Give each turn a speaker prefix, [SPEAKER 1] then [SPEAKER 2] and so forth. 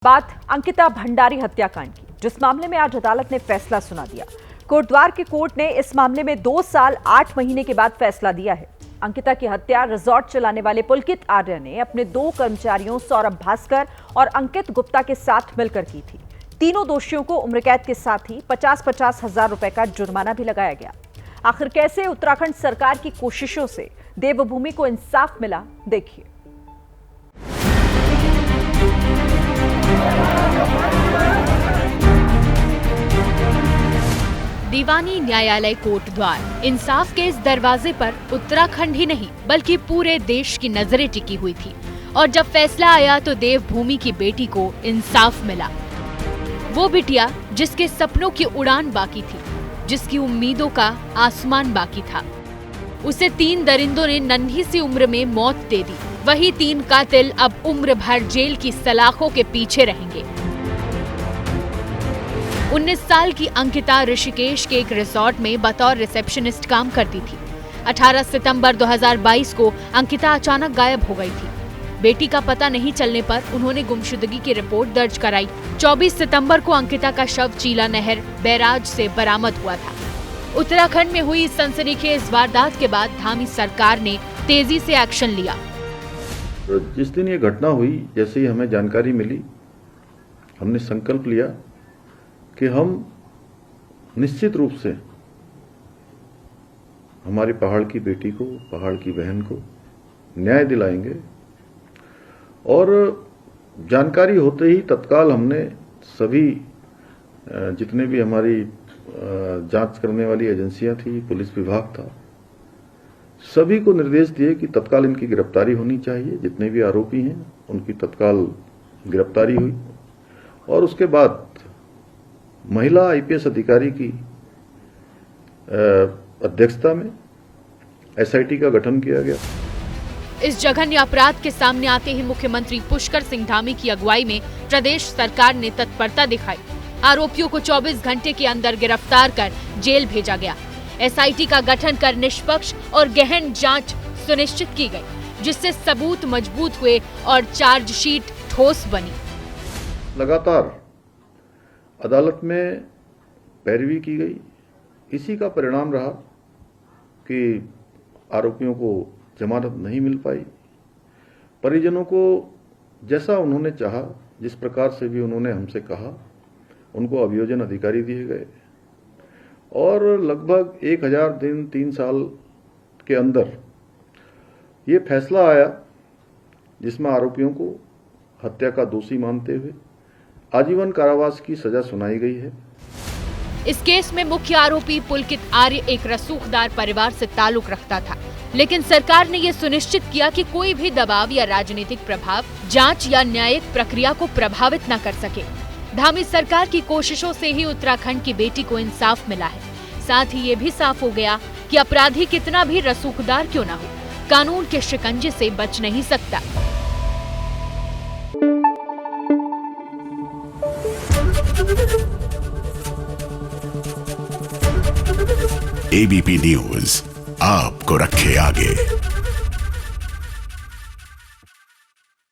[SPEAKER 1] बात अंकिता भंडारी हत्याकांड की, जिस मामले में आज अदालत ने फैसला सुना दिया। कोटद्वार की कोर्ट ने इस मामले में 2 साल 8 महीने के बाद फैसला दिया है। अंकिता की हत्या रिजॉर्ट चलाने वाले पुलकित आर्य ने अपने 2 कर्मचारियों सौरभ भास्कर और अंकित गुप्ता के साथ मिलकर की थी। तीनों दोषियों को उम्र कैद के साथ ही 50-50 हजार रुपए का जुर्माना भी लगाया गया। आखिर कैसे उत्तराखंड सरकार की कोशिशों से देवभूमि को इंसाफ मिला, देखिए।
[SPEAKER 2] दीवानी न्यायालय कोटद्वार इंसाफ के इस दरवाजे पर उत्तराखंड ही नहीं बल्कि पूरे देश की नजरें टिकी हुई थी। और जब फैसला आया तो देवभूमि की बेटी को इंसाफ मिला। वो बिटिया जिसके सपनों की उड़ान बाकी थी, जिसकी उम्मीदों का आसमान बाकी था, उसे 3 दरिंदों ने नन्ही सी उम्र में मौत दे दी। वही 3 कातिल अब उम्र भर जेल की सलाखों के पीछे रहेंगे। 19 साल की अंकिता ऋषिकेश के एक रिसोर्ट में बतौर रिसेप्शनिस्ट काम करती थी। 18 सितंबर 2022 को अंकिता अचानक गायब हो गई थी। बेटी का पता नहीं चलने पर उन्होंने गुमशुदगी की रिपोर्ट दर्ज कराई। 24 सितंबर को अंकिता का शव चीला नहर बैराज से बरामद हुआ था। उत्तराखंड में हुई सनसनीखेज वारदात के बाद धामी सरकार ने तेजी से एक्शन लिया।
[SPEAKER 3] जिस दिन ये घटना हुई, जैसे ही हमें जानकारी मिली, हमने संकल्प लिया कि हम निश्चित रूप से हमारी पहाड़ की बेटी को, पहाड़ की बहन को न्याय दिलाएंगे। और जानकारी होते ही तत्काल हमने सभी जितने भी हमारी जांच करने वाली एजेंसियां थी, पुलिस विभाग था, सभी को निर्देश दिए कि तत्काल इनकी गिरफ्तारी होनी चाहिए। जितने भी आरोपी हैं उनकी तत्काल गिरफ्तारी हुई। और उसके बाद महिला आईपीएस अधिकारी की अध्यक्षता में एसआईटी का गठन किया गया।
[SPEAKER 2] इस जघन्य अपराध के सामने आते ही मुख्यमंत्री पुष्कर सिंह धामी की अगुवाई में प्रदेश सरकार ने तत्परता दिखाई। आरोपियों को 24 घंटे के अंदर गिरफ्तार कर जेल भेजा गया। एसआईटी का गठन कर निष्पक्ष और गहन जांच सुनिश्चित की गई, जिससे सबूत मजबूत हुए और चार्जशीट ठोस बनी।
[SPEAKER 3] लगातार अदालत में पैरवी की गई। इसी का परिणाम रहा कि आरोपियों को जमानत नहीं मिल पाई। परिजनों को जैसा उन्होंने चाहा, जिस प्रकार से भी उन्होंने हमसे कहा, उनको अभियोजन अधिकारी दिए गए। और लगभग 1000 दिन 3 साल के अंदर ये फैसला आया, जिसमें आरोपियों को हत्या का दोषी मानते हुए आजीवन कारावास की सजा सुनाई गई है।
[SPEAKER 2] इस केस में मुख्य आरोपी पुलकित आर्य एक रसूखदार परिवार से ताल्लुक रखता था, लेकिन सरकार ने यह सुनिश्चित किया कि कोई भी दबाव या राजनीतिक प्रभाव जांच या न्यायिक प्रक्रिया को प्रभावित न कर सके। धामी सरकार की कोशिशों से ही उत्तराखंड की बेटी को इंसाफ मिला है। साथ ही ये भी साफ हो गया कि अपराधी कितना भी रसूखदार क्यों न हो, कानून के शिकंजे से बच नहीं सकता।
[SPEAKER 4] एबीपी न्यूज आपको रखे आगे।